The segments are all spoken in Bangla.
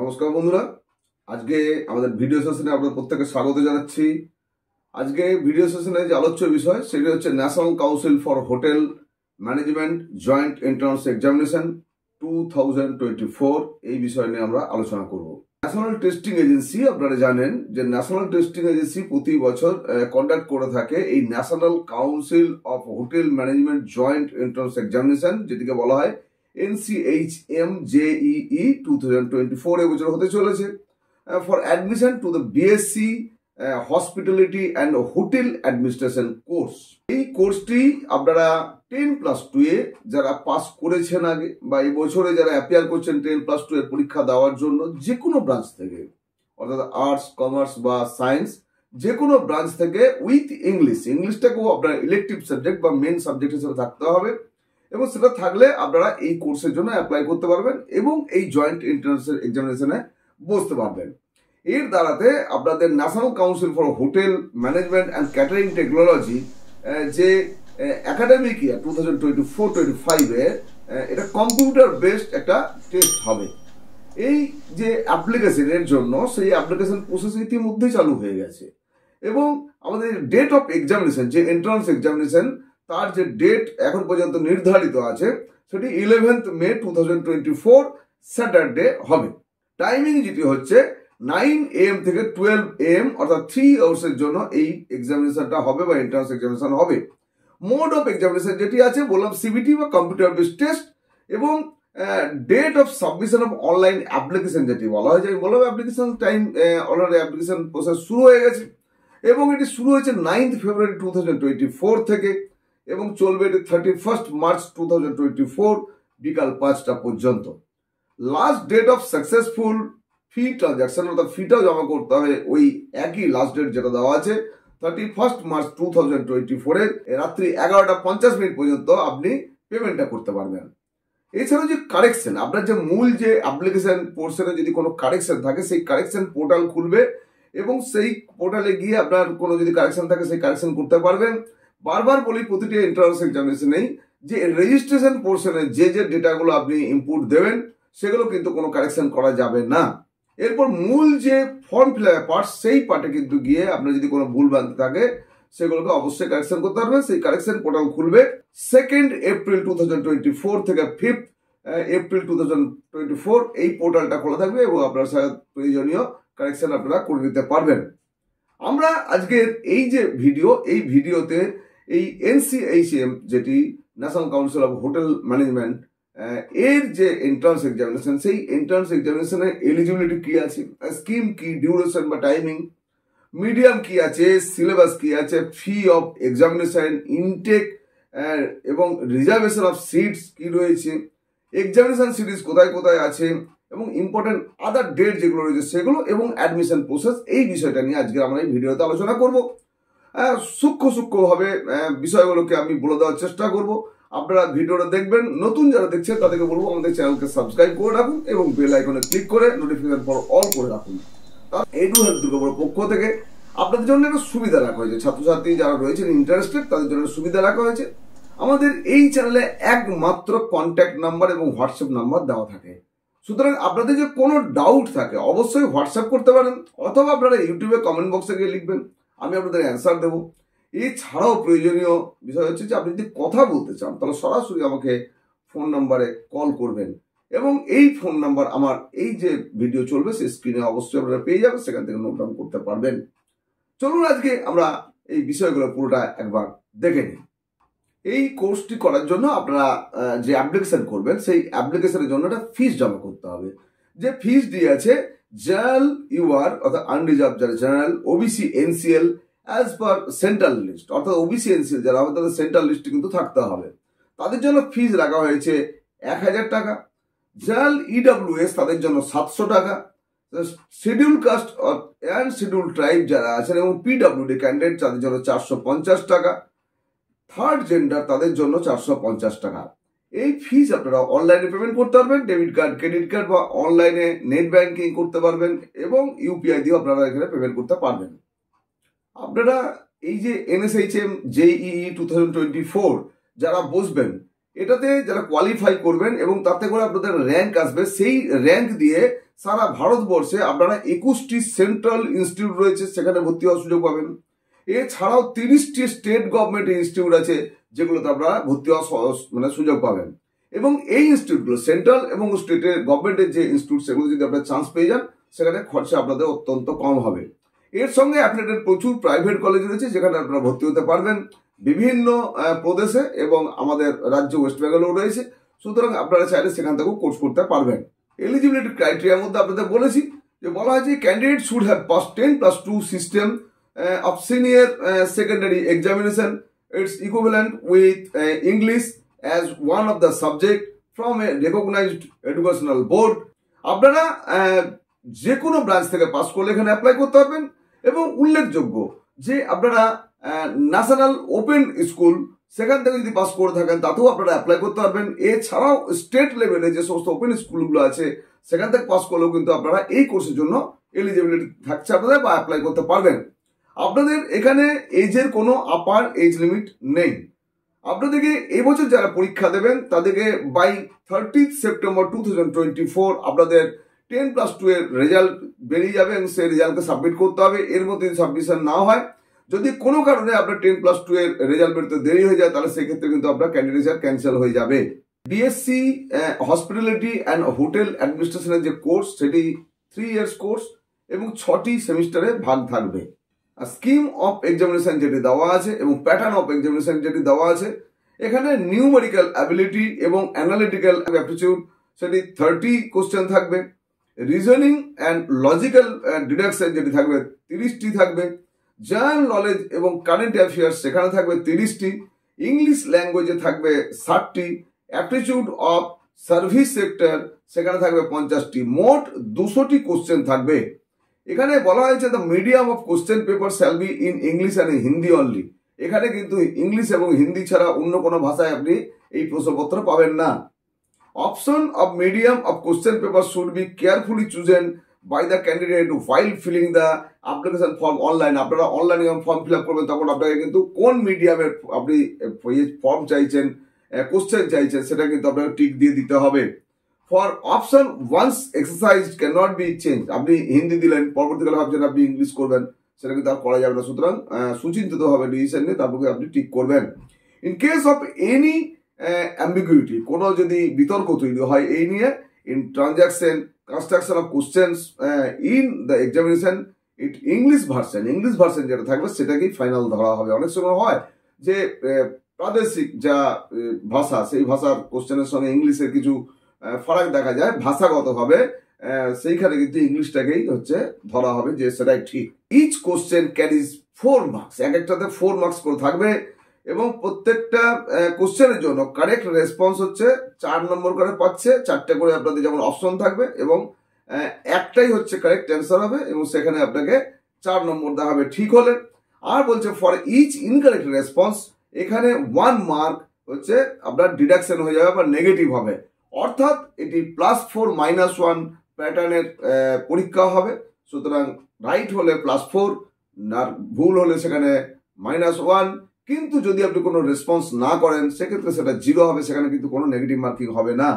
নমস্কার বন্ধুরা, আজকে আমাদের ভিডিও সেশনে আপনাদের প্রত্যেককে স্বাগত জানাচ্ছি। আজকে ভিডিও সেশনে যে আলোচ্য বিষয় সেটি হচ্ছে national council for hotel management joint entrance examination 2024 এই বিষয় নিয়ে আমরা আলোচনা করব। ন্যাশনাল টেস্টিং এজেন্সি, আপনারা জানেন যে ন্যাশনাল টেস্টিং এজেন্সি প্রতি বছর কন্ডাক্ট করে থাকে এই national council of hotel management joint entrance examination, যেটিকে বলা হয় NCHM-JEE 2024 এবছর হতে চলেছে for admission to the BSc hospitality and hotel administration course. এই কোর্সটি আপনারা 10+2 এ যারা পাস করেছেন আগে বা এই বছরে যারা অ্যাপিয়ার করছেন 10+2 এর পরীক্ষা দেওয়ার জন্য যে কোনো ব্রাঞ্চ থেকে, অর্থাৎ আর্টস, কমার্স বা সায়েন্স, যে কোনো ব্রাঞ্চ থেকে উইথ ইংলিশটাকেও আপনার ইলেকটিভ সাবজেক্ট বা মেন সাবজেক্ট হিসেবে থাকতে হবে, এবং সেটা থাকলে আপনারা এই কোর্সের জন্য অ্যাপ্লাই করতে পারবেন এবং এই জয়েন্ট এন্ট্রান্স এক্সামিনেশনে বসতে পারবেন। এর দ্বারাতে আপনাদের national council for hotel management and catering technology যে একাডেমিক ইয়ার 2024-25 এ এটা কম্পিউটার বেসড একটা টেস্ট হবে। এই যে অ্যাপ্লিকেশনের জন্য সেই অ্যাপ্লিকেশন প্রসেস ইতিমধ্যেই চালু হয়ে গেছে এবং আমাদের ডেট অফ এক্সামিনেশন, যে এন্ট্রান্স এক্সামিনেশন, তার যে ডেট এখন পর্যন্ত নির্ধারিত আছে সেটি 11 মে 2024 স্যাটারডে হবে। টাইমিং যেটি হচ্ছে 9 AM থেকে 12 AM, অর্থাৎ 3 আওয়ার্সের জন্য এই এক্সামিনেশনটা হবে বা এন্ট্রান্স এক্সামিনেশন হবে। মোড অফ এক্সামিনেশন যেটি আছে বললাম সিবিটি বা কম্পিউটার বেসড টেস্ট, এবং date of submission of online application যেটি বলা হয়, যে আমি বললাম application time already application process শুরু হয়ে গেছে এবং এটি শুরু হয়েছে 9 ফেব্রুয়ারি 2024 থেকে এবং চলবে এটি 31 মার্চ 2024 বিকাল 5টা পর্যন্ত। Last date of successful fee transaction, অর্থাৎ ফিটাও জমা করতে হবে ওই একই লাস্ট ডেট যেটা দেওয়া আছে 31 মার্চ 2024 এর রাত্রি 11:50 পর্যন্ত আপনি পেমেন্টটা করতে পারবেন। এছাড়াও যে কারেকশন, আপনার যে মূল যে অ্যাপ্লিকেশন পোর্শনে যদি কোনো কারেকশন থাকে সেই কারেকশন পোর্টাল খুলবে এবং সেই পোর্টালে গিয়ে আপনার কোনো যদি কারেকশন থাকে সেই কারেকশন করতে পারবেন। বারবার বলি প্রতিটি এন্ট্রান্স এক্সামিনেশনেই যে রেজিস্ট্রেশন পোর্শনে যে ডেটাগুলো আপনি ইনপুট দেবেন সেগুলো কিন্তু কোনো কারেকশন করা যাবে না। এরপর মূল যে ফর্ম ফিল আপ পার্ট, সেই পার্টে কিন্তু গিয়ে আপনার যদি কোনো ভুল ভ্রান্তি থাকে সেগুলোকে অবশ্যই কারেকশন করতে পারবেন। সেই কারেকশন পোর্টাল খুলবে 2 এপ্রিল 2024 থেকে 5 এপ্রিল 2024 এই পোর্টালটা খোলা থাকবে এবং আপনার সাথে প্রয়োজনীয় কারেকশন আপনারা করে নিতে পারবেন। আমরা আজকের এই যে ভিডিও, এই ভিডিওতে এই NCHM যেটি national council of hotel management এর যে এন্ট্রান্স এক্সামিনেশন, সেই এন্ট্রান্স এক্সামিনেশনের এলিজিবিলিটি কি আছে, স্কিম কি, ডিউরেশন বা টাইমিং, মিডিয়াম কি আছে, সিলেবাস কি আছে, ফি অফ এক্সামিনেশন, ইনটেক এবং রিজার্ভেশন অফ সিটস কি রয়েছে, এক্সামিনেশন সিরিজ কোথায় কোথায় আছে এবং ইম্পর্টেন্ট আদার ডেট যেগুলো রয়েছে সেগুলো, এবং অ্যাডমিশন প্রসেস, এই বিষয়টা নিয়ে আজকে আমরা এই ভিডিওতে আলোচনা করব। সূক্ষ্মভাবে বিষয়গুলোকে আমি বলে দেওয়ার চেষ্টা করব। আপনারা ভিডিওটা দেখবেন, নতুন যারা দেখছেন তাদেরকে বলবো আমাদের চ্যানেলকে সাবস্ক্রাইব করে রাখুন এবং বেল আইকনে ক্লিক করে নোটিফিকেশন ফর অল করে রাখুন। এডু হেলথ দুর্গাপুর পক্ষ থেকে আপনাদের জন্য একটা সুবিধা রাখা হয়েছে, ছাত্রছাত্রী যারা রয়েছেন ইন্টারেস্টেড তাদের জন্য সুবিধা রাখা হয়েছে। আমাদের এই চ্যানেলে একমাত্র কন্ট্যাক্ট নাম্বার এবং হোয়াটসঅ্যাপ নাম্বার দেওয়া থাকে, সুতরাং আপনাদের যে কোনো ডাউট থাকে অবশ্যই হোয়াটসঅ্যাপ করতে পারেন অথবা আপনারা ইউটিউবে কমেন্ট বক্সে গিয়ে লিখবেন, আমি আপনাদের অ্যান্সার দেবো। এছাড়াও প্রয়োজনীয় বিষয় হচ্ছে যে আপনি যদি কথা বলতে চান তাহলে সরাসরি আমাকে ফোন নাম্বারে কল করবেন এবং এই ফোন নাম্বার আমার এই যে ভিডিও চলবে সেই স্ক্রিনে অবশ্যই আপনারা পেয়ে যাবেন, সেখান থেকে নোট ডাউন করতে পারবেন। চলুন আজকে আমরা এই বিষয়গুলো পুরোটা একবার দেখে নিই। এই কোর্সটি করার জন্য আপনারা যে অ্যাপ্লিকেশন করবেন সেই অ্যাপ্লিকেশনের জন্য একটা ফিস জমা করতে হবে। যে ফিস দিয়ে আছে জেনারেল ইউআর অর্থাৎ আনরিজার্ভ যারা general, OBC, NCL as per central list, অর্থাৎ ওবিসি এনসিএল যারা হবে তাদের সেন্ট্রাল লিস্টে কিন্তু থাকতে হবে, তাদের জন্য ফিস রাখা হয়েছে 1000 টাকা। জেনারেল ইডব্লিউএস তাদের জন্য 700 টাকা। Schedule caste and schedule tribe যারা আছেন এবং পিডব্লিউডি ক্যান্ডিডেট তাদের জন্য 450 টাকা। থার্ড জেন্ডার তাদের জন্য 450 টাকা। এই ফিস আপনারা অনলাইনে পেমেন্ট করতে পারবেন, ডেবিট কার্ড, ক্রেডিট কার্ড বা অনলাইনে নেট ব্যাংকিং করতে পারবেন এবং ইউপিআই দিয়ে আপনারা এখানে পেমেন্ট করতে পারবেন। আপনারা এই যে NSHM-JEE 2024 যারা বসবেন এটাতে যারা কোয়ালিফাই করবেন এবং তাতে করে আপনাদের র্যাঙ্ক আসবে, সেই র্যাঙ্ক দিয়ে সারা ভারতবর্ষে আপনারা 21টি সেন্ট্রাল ইনস্টিটিউট রয়েছে, সেখানে ভর্তি হওয়ার সুযোগ পাবেন। এছাড়াও 30টি স্টেট গভর্নমেন্ট ইনস্টিটিউট আছে যেগুলোতে আপনারা ভর্তি হওয়ার সুযোগ পাবেন। এবং এই ইনস্টিটিউটগুলো সেন্ট্রাল এবং স্টেটের গভর্নমেন্টের যে ইনস্টিটিউট, সেগুলো যদি আপনারা চান্স পেয়ে যান, সেখানে খরচা আপনাদের অত্যন্ত কম হবে। এর সঙ্গে আপনাদের প্রচুর প্রাইভেট কলেজ রয়েছে যেখানে আপনারা ভর্তি হতে পারবেন বিভিন্ন প্রদেশে, এবং আমাদের রাজ্য ওয়েস্ট বেঙ্গলেও রয়েছে। সুতরাং আপনারা চাইলে সেখান থেকেও কোর্স করতে পারবেন। এলিজিবিলিটি ক্রাইটেরিয়ার মধ্যে আপনাদের বলেছি যে বলা হয় যে candidate should have pass 10+2 system of senior secondary examination, its equivalent with English as one of the subject from a recognized educational board. আপনারা যে কোনো ব্রাঞ্চ থেকে পাস করলে এখানে অ্যাপ্লাই করতে পারবেন, এবং উল্লেখযোগ্য যে আপনারা ন্যাশনাল ওপেন স্কুল সেখান থেকে যদি পাস করে থাকেন তাতেও আপনারা অ্যাপ্লাই করতে পারবেন। এছাড়াও স্টেট লেভেলে যে সমস্ত ওপেন স্কুলগুলো আছে সেখান থেকে পাস করলেও কিন্তু আপনারা এই কোর্সের জন্য এলিজিবিলিটি থাকছে আপনাদের, বা অ্যাপ্লাই করতে পারবেন। আপনাদের এখানে এজের কোনো আপার এজ লিমিট নেই। আপনাদেরকে এবছর যারা পরীক্ষা দেবেন তাদেরকে বাই 30 সেপ্টেম্বর 2024 আপনাদের 10+2 এর রেজাল্ট বেরিয়ে যাবে, এবং সেই রেজাল্টকে সাবমিট করতে হবে। এর মধ্যে সাবমিশন না হয়, যদি কোনো কারণে আপনার 10+2 এর রেজাল্ট বেরোতে দেরি হয়ে যায়, তাহলে সেক্ষেত্রে কিন্তু আপনার ক্যান্ডিডেটস ক্যান্সেল হয়ে যাবে। বিএসসি হসপিটালিটি অ্যান্ড হোটেল অ্যাডমিনিস্ট্রেশনের যে কোর্স, সেটি 3 ইয়ার্স কোর্স এবং 6টি সেমিস্টারে ভাগ থাকবে। স্কিম অফ এক্সামিনেশন যেটি দেওয়া আছে এবং প্যাটার্ন অফ এক্সামিনেশন যেটি দেওয়া আছে, এখানে নিউমেরিক্যাল অ্যাবিলিটি এবং অ্যানালিটিক্যাল অ্যাপটিটিউড সেটি 30 কোশ্চেন থাকবে। রিজনিং অ্যান্ড লজিক্যাল ডিডাকশন যেটি থাকবে 30টি থাকবে। জেনারেল নলেজ এবং কারেন্ট অ্যাফেয়ার্স সেখানে থাকবে 30টি। ইংলিশ ল্যাঙ্গুয়েজে থাকবে 60টি। অ্যাপটিটিউড অফ সার্ভিস সেক্টর সেখানে থাকবে 50টি। মোট 200টি কোশ্চেন থাকবে। এখানে বলা হয়েছে the medium of question paper shall be in English and Hindi only. এখানে কিন্তু ইংলিশ এবং হিন্দি ছাড়া অন্য কোনো ভাষায় আপনি এই প্রশ্নপত্র পাবেন না। Option of medium of question paper should be carefully chosen by the candidate while filling the application form online. আপনারা অনলাইনে যখন ফর্ম ফিল আপ করবেন তখন আপনাকে কিন্তু কোন মিডিয়ামের আপনি ফর্ম চাইছেন, কোশ্চেন চাইছেন, সেটা কিন্তু আপনাকে টিক দিয়ে দিতে হবে। For option once exercise can not be change. আপনি হিন্দি দিলেন, পরবর্তীকালে ভাবছেন আপনি ইংলিশ করবেন, সেটা কিন্তু আর করা যাবে না। সুতরাং সুচিন্তিত হবে ডিসিশন নিয়ে তারপরে আপনি ঠিক করবেন। In case of any ambiguity, কোনো যদি বিতর্ক তৈরি হয় এই নিয়ে, in transaction construction of questions in the examination, English version যেটা থাকবে সেটাকেই ফাইনাল ধরা হবে। অনেক সময় হয় যে প্রাদেশিক যা ভাষা, সেই ভাষার কোশ্চেনের সঙ্গে ইংলিশের কিছু ফারাক দেখা যায় ভাষাগতভাবে, সেইখানে কিন্তু ইংলিশটাকেই ধরা হবে যে সেটাই ঠিক। ইচ কোশ্চেন ক্যারিজ 4 মার্কস, এক একটাতে 4 মার্কস করে থাকবে, এবং প্রত্যেকটা কোশ্চেনের জন্য কারেক্ট রেসপন্স 4 নম্বর করে পাচ্ছে। 4টে করে আপনাদের যেমন অপশন থাকবে, এবং একটাই কারেক্ট অ্যান্সার হবে, এবং সেখানে আপনাকে 4 নম্বর দেওয়া হবে ঠিক হলে। আর বলছে ফর ইচ ইনকারেক্ট রেসপন্স, এখানে 1 মার্ক আপনার ডিডাকশন হয়ে যাবে বা নেগেটিভ হবে। অর্থাৎ এটি +4 -1 প্যাটার্নের পরীক্ষা হবে। সুতরাং রাইট হলে +4, আর ভুল হলে সেখানে -1। কিন্তু যদি আপনি কোনো রেসপন্স না করেন সেক্ষেত্রে সেটা 0 হবে, সেখানে কিন্তু কোনো নেগেটিভ মার্কিং হবে না।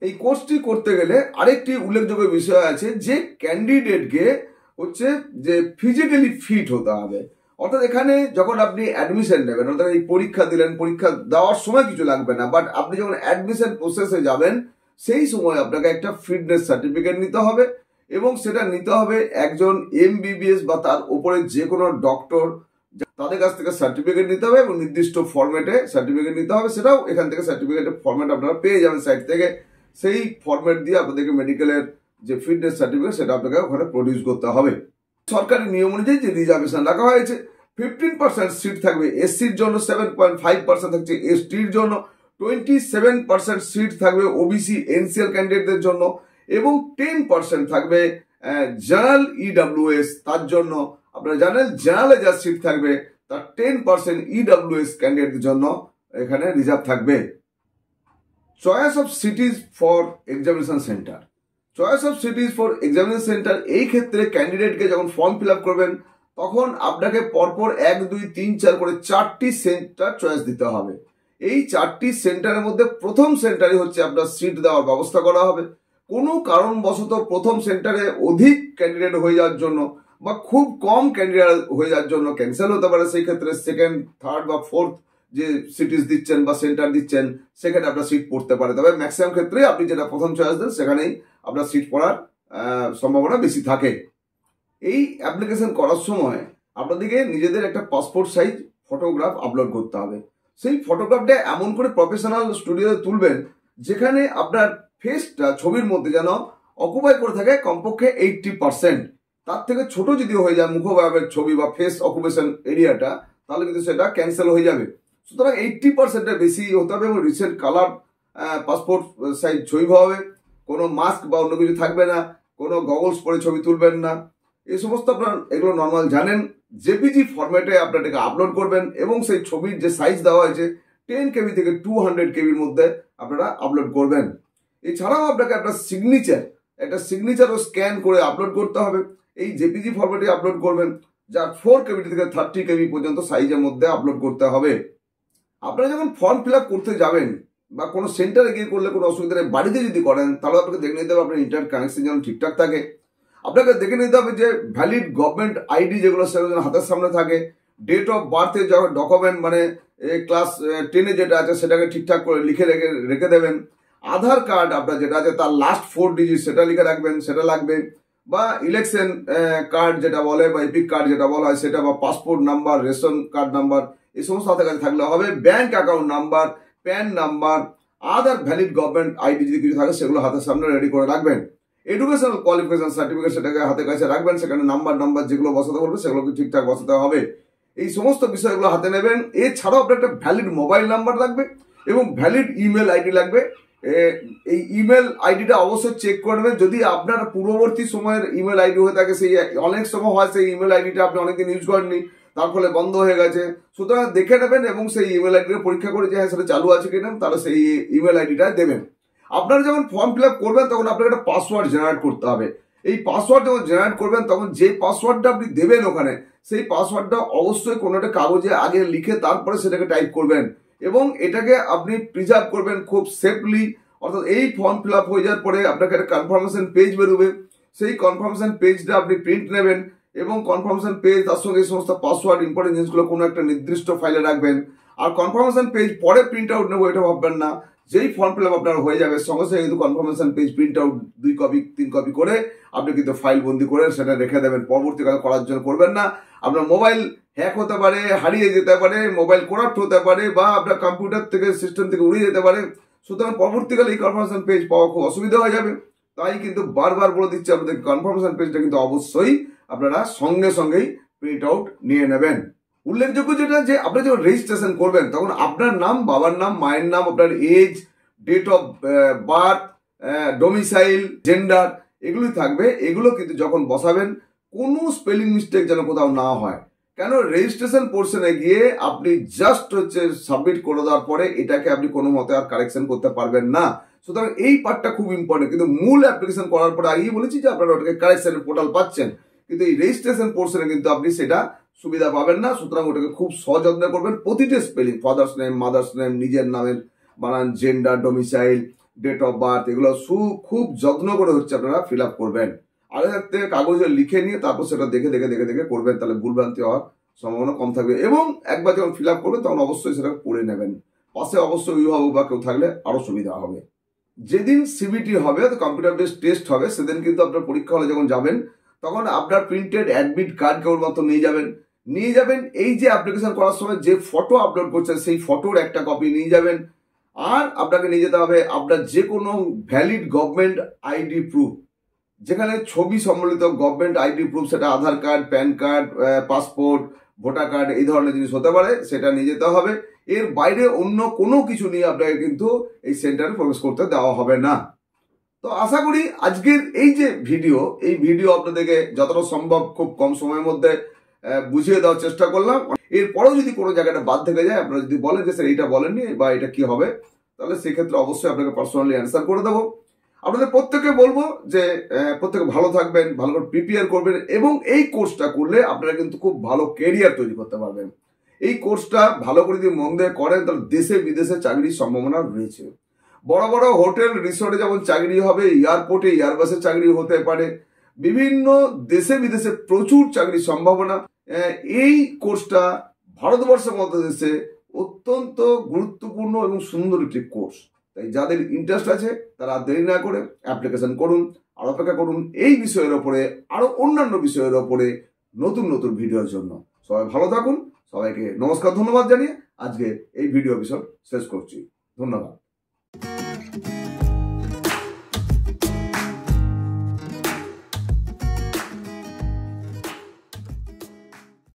এই কোর্সটি করতে গেলে আরেকটি উল্লেখযোগ্য বিষয় আছে যে ক্যান্ডিডেটকে যে ফিজিক্যালি ফিট হতে হবে। অর্থাৎ এখানে যখন আপনি অ্যাডমিশন নেবেন, অর্থাৎ এই পরীক্ষা দিলেন, পরীক্ষা দেওয়ার সময় কিছু লাগবে না, বাট আপনি যখন অ্যাডমিশন প্রসেসে যাবেন সেই সময় আপনাকে একটা ফিটনেস সার্টিফিকেট নিতে হবে, এবং সেটা নিতে হবে একজন MBBS বা তার উপরে যে কোনো ডক্টর, তাদের কাছ থেকে সার্টিফিকেট নিতে হবে, এবং নির্দিষ্ট ফরম্যাটে সার্টিফিকেট নিতে হবে। সেটাও এখান থেকে সার্টিফিকেটের ফরম্যাট আপনারা পেয়ে যাবেন সাইট থেকে। সেই ফরম্যাট দিয়ে আপনাদেরকে মেডিকেলের যে ফিটনেস সার্টিফিকেট সেটা আপনাকে ওখানে প্রডিউস করতে হবে। সরকারি নিয়ম অনুযায়ী যে রিজার্ভেশন রাখা হয়েছে, 15% সিট থাকবে এসসির জন্য, 7.5% থাকছে এসটির জন্য, 27% সিট থাকবে ওবিসি NCL ক্যান্ডিডেটদের জন্য, এবং 10% থাকবে জেনারেল EWS তার জন্য। আপনারা জানেন জেনারেলে যা সিট থাকবে তার 10% EWS ক্যান্ডিডেটদের জন্য এখানে রিজার্ভ থাকবে। Choice of সিটিজ for examination centre, এই ক্ষেত্রে ক্যান্ডিডেটকে যখন ফর্ম ফিল আপ করবেন তখন আপনাকে পরপর 1, 2, 3, 4 করে 4টি সেন্টার চয়েস দিতে হবে। এই 4টি সেন্টারের মধ্যে প্রথম সেন্টারে হচ্ছে আপনার সিট দেওয়ার ব্যবস্থা করা হবে। কোনো কারণবশত প্রথম সেন্টারে অধিক ক্যান্ডিডেট হয়ে যাওয়ার জন্য বা খুব কম ক্যান্ডিডেট হয়ে যাওয়ার জন্য ক্যান্সেল হতে পারে। সেই ক্ষেত্রে সেকেন্ড, থার্ড বা ফোর্থ যে সিটিস দিচ্ছেন বা সেন্টার দিচ্ছেন সেখানে আপনার সিট পড়তে পারে। তবে ম্যাক্সিমাম ক্ষেত্রে আপনি যেটা প্রথম চয়েস দেন সেখানেই আপনার সিট পড়ার সম্ভাবনা বেশি থাকে। এই অ্যাপ্লিকেশন করার সময় আপনাদেরকে নিজেদের একটা পাসপোর্ট সাইজ ফটোগ্রাফ আপলোড করতে হবে। সেই ফটোগ্রাফটা এমন করে প্রফেশনাল স্টুডিওতে তুলবেন যেখানে আপনার ফেসটা ছবির মধ্যে যেন অকুপাই করে থাকে কমপক্ষে 80%। তার থেকে ছোট যদি হয়ে যায় মুখভাবের ছবি বা ফেস অকুপেশন এরিয়াটা, তাহলে কিন্তু সেটা ক্যান্সেল হয়ে যাবে। সুতরাং 80%-এর বেশি হতে হবে এবং রিসেন্ট কালার পাসপোর্ট সাইজ ছবি হবে। কোনো মাস্ক বা অন্য কিছু থাকবে না, কোনো গগলস পরে ছবি তুলবেন না। এই সমস্ত আপনার এগুলো নর্মাল জানেন। জেপিজি ফরম্যাটে আপনার এটাকে আপলোড করবেন এবং সেই ছবির যে সাইজ দেওয়া হয়েছে 10 KB থেকে 200 KBর মধ্যে আপনারা আপলোড করবেন। এছাড়াও আপনাকে একটা সিগনেচারও স্ক্যান করে আপলোড করতে হবে। এই জেপিজি ফরম্যাটে আপলোড করবেন, যা 4 KB থেকে 30 KB পর্যন্ত সাইজের মধ্যে আপলোড করতে হবে। আপনারা যখন ফর্ম ফিল আপ করতে যাবেন বা কোনো সেন্টারে গিয়ে করলে কোনো অসুবিধা নেই, বাড়িতে যদি করেন তাহলে আপনাকে দেখে নিতে হবে আপনার ইন্টারনেট কানেকশন যেন ঠিকঠাক থাকে। আপনাকে দেখে নিতে হবে যে ভ্যালিড গভর্নমেন্ট আইডি যেগুলো সেগুলো হাতের সামনে থাকে। ডেট অফ বার্থে যখন ডকুমেন্ট মানে ক্লাস 10-এ যেটা আছে সেটাকে ঠিকঠাক করে লিখে রেখে দেবেন। আধার কার্ড আপনার যেটা আছে তার লাস্ট 4 ডিজিট সেটা লিখে রাখবেন, সেটা লাগবে। বা ইলেকশন কার্ড যেটা বলে বা এপিক কার্ড যেটা বলা হয় সেটা, বা passport number, ration card number, এই সমস্ত হাতে কাছে থাকলে হবে। Bank account number, PAN number, other valid government ID যদি কিছু থাকে সেগুলো হাতের সামনে রেডি করে রাখবেন। এডুকেশনাল কোয়ালিফিকেশন সার্টিফিকেট সেটাকে হাতে কাছে রাখবেন, সেখানে নাম্বার যেগুলো বসাতে বলবে সেগুলোকে ঠিকঠাক বসাতে হবে। এই সমস্ত বিষয়গুলো হাতে নেবেন। এছাড়াও আপনার একটা ভ্যালিড মোবাইল নাম্বার লাগবে এবং ভ্যালিড ইমেল আইডি লাগবে। এই ইমেল আইডিটা অবশ্যই চেক করবেন। যদি আপনার পূর্ববর্তী সময়ের ইমেল আইডি হয়ে থাকে, সেই অনেক সময় হয় সেই ইমেল আইডিটা আপনি অনেকদিন ইউজ করেননি, তার ফলে বন্ধ হয়ে গেছে। সুতরাং দেখে নেবেন এবং সেই ইমেল আইডিটা পরীক্ষা করে যে হ্যাঁ সেটা চালু আছে কিনা, তাহলে সেই ইমেল আইডিটা দেবেন। আপনারা যখন ফর্ম ফিল আপ করবেন তখন আপনাকে একটা পাসওয়ার্ড জেনারেট করতে হবে। এই পাসওয়ার্ড যখন জেনারেট করবেন তখন যে পাসওয়ার্ডটা আপনি দেবেন ওখানে, সেই পাসওয়ার্ডটা অবশ্যই কোনো একটা কাগজে আগে লিখে তারপরে সেটাকে টাইপ করবেন এবং এটাকে আপনি প্রিজার্ভ করবেন খুব সেফলি। অর্থাৎ এই ফর্ম ফিল আপ হয়ে যাওয়ার পরে আপনাকে একটা কনফার্মেশন পেজ বেরোবে, সেই কনফার্মেশন পেজটা আপনি প্রিন্ট নেবেন এবং কনফার্মেশন পেজ তার সঙ্গে এই সমস্ত পাসওয়ার্ড ইম্পর্টেন্ট জিনিসগুলো কোনো একটা নির্দিষ্ট ফাইলে রাখবেন। আর কনফার্মেশন পেজ পরে প্রিন্ট আউট নেবো এটা ভাববেন না। যেই ফর্ম ফিল আপ আপনার হয়ে যাবে সঙ্গে সঙ্গে কিন্তু confirmation page print out 2 copy 3 copy করে আপনি কিন্তু ফাইল বন্দি করে সেটা রেখে দেবেন। পরবর্তীকালে করার জন্য করবেন না। আপনার মোবাইল হ্যাক হতে পারে, হারিয়ে যেতে পারে, মোবাইল করাপ্ট হতে পারে বা আপনার কম্পিউটার থেকে সিস্টেম থেকে উড়ে যেতে পারে। সুতরাং পরবর্তীকালে এই কনফার্মেশন পেজ পাওয়া খুব অসুবিধা হয়ে যাবে। তাই কিন্তু বারবার বলে দিচ্ছি আপনাদের কনফার্মেশন পেজটা কিন্তু অবশ্যই আপনারা সঙ্গেই প্রিন্ট আউট নিয়ে নেবেন। উল্লেখযোগ্য যেটা যে আপনি যখন রেজিস্ট্রেশন করবেন তখন আপনার নাম, বাবার নাম, মায়ের নাম, আপনার age, date of birth, domicile, gender এগুলোই থাকবে। এগুলো কিন্তু যখন বসাবেন কোনো স্পেলিং মিস্টেক যেন কোথাও না হয়। কেন রেজিস্ট্রেশন পোর্শনে গিয়ে আপনি জাস্ট সাবমিট করে দেওয়ার পরে এটাকে আপনি কোনো মতে আর কারেকশন করতে পারবেন না। সুতরাং এই পার্টটা খুব ইম্পর্টেন্ট। কিন্তু মূল অ্যাপ্লিকেশন করার পরে আগেই বলেছি যে আপনারা ওটাকে কারেকশনের পোর্টাল পাচ্ছেন, কিন্তু এই রেজিস্ট্রেশন পোর্শনে কিন্তু আপনি সেটা সুবিধা পাবেন না। সুতরাং ওটাকে খুব সযত্নে করবেন। প্রতিটি spelling, father's name, mother's name, নিজের নামের বানান, gender, domicile, date of birth, এগুলো খুব যত্ন করে হচ্ছে আপনারা ফিল আপ করবেন। আগে থাকতে কাগজে লিখে নিয়ে তারপর সেটা দেখে করবেন, তাহলে ভুলভ্রান্তি হওয়ার সম্ভাবনা কম থাকবে। এবং একবার যখন ফিল আপ করবেন তখন অবশ্যই সেটা পড়ে নেবেন। পাশে অবশ্যই অভিভাবক বা কেউ থাকলে আরো সুবিধা হবে। যেদিন সিবিটি হবে, কম্পিউটার বেসড টেস্ট হবে, সেদিন কিন্তু আপনার পরীক্ষা হলে যখন যাবেন তখন আপনার প্রিন্টেড অ্যাডমিট কার্ড কেবলমাত্র নিয়ে যাবেন। এই যে অ্যাপ্লিকেশন করার সময় যে ফটো আপলোড করছেন সেই ফটোর একটা কপি নিয়ে যাবেন। আর আপনাকে নিয়ে যেতে হবে আপনার যে কোনো ভ্যালিড গভর্নমেন্ট আইডি প্রুফ, যেখানে ছবি সম্বলিত গভর্নমেন্ট আইডি প্রুফ, সেটা Aadhaar card, PAN card, passport, voter card, এই ধরনের জিনিস হতে পারে, সেটা নিয়ে যেতে হবে। এর বাইরে অন্য কোনো কিছু নিয়ে আপনাকে কিন্তু এই সেন্টারে প্রবেশ করতে দেওয়া হবে না। তো আশা করি আজকের এই যে ভিডিও আপনাদেরকে যতটা সম্ভব খুব কম সময়ের মধ্যে বুঝিয়ে দেওয়ার চেষ্টা করলাম। এরপরেও যদি কোনো জায়গাটা বাদ থেকে যায়, আপনারা যদি বলেন যে স্যার এইটা বলেননি বা এটা কি হবে, তাহলে সেক্ষেত্রে অবশ্যই আপনাকে পার্সোনালি অ্যান্সার করে দেবো। আপনাদের প্রত্যেকে বলবো যে প্রত্যেকে ভালো থাকবেন, ভালো করে প্রিপেয়ার করবেন এবং এই কোর্সটা করলে আপনারা কিন্তু খুব ভালো কেরিয়ার তৈরি করতে পারবেন। এই কোর্সটা ভালো করে যদি মন দিয়ে করেন তাহলে দেশে বিদেশে চাকরির সম্ভাবনা রয়েছে। বড় বড় হোটেল রিসোর্টে যেমন চাকরি হবে, এয়ারপোর্টে এয়ারবাসে চাকরি হতে পারে, বিভিন্ন দেশে বিদেশে প্রচুর চাকরির সম্ভাবনা। এই কোর্সটা ভারতবর্ষের মতো দেশে অত্যন্ত গুরুত্বপূর্ণ এবং সুন্দর একটি কোর্স। তাই যাদের ইন্টারেস্ট আছে তারা দেরি না করে অ্যাপ্লিকেশন করুন, আর অপেক্ষা করুন এই বিষয়ের ওপরে আরো অন্যান্য বিষয়ের ওপরে নতুন নতুন ভিডিওর জন্য। সবাই ভালো থাকুন, সবাইকে নমস্কার, ধন্যবাদ জানিয়ে আজকে এই ভিডিও এপিসোড শেষ করছি। ধন্যবাদ।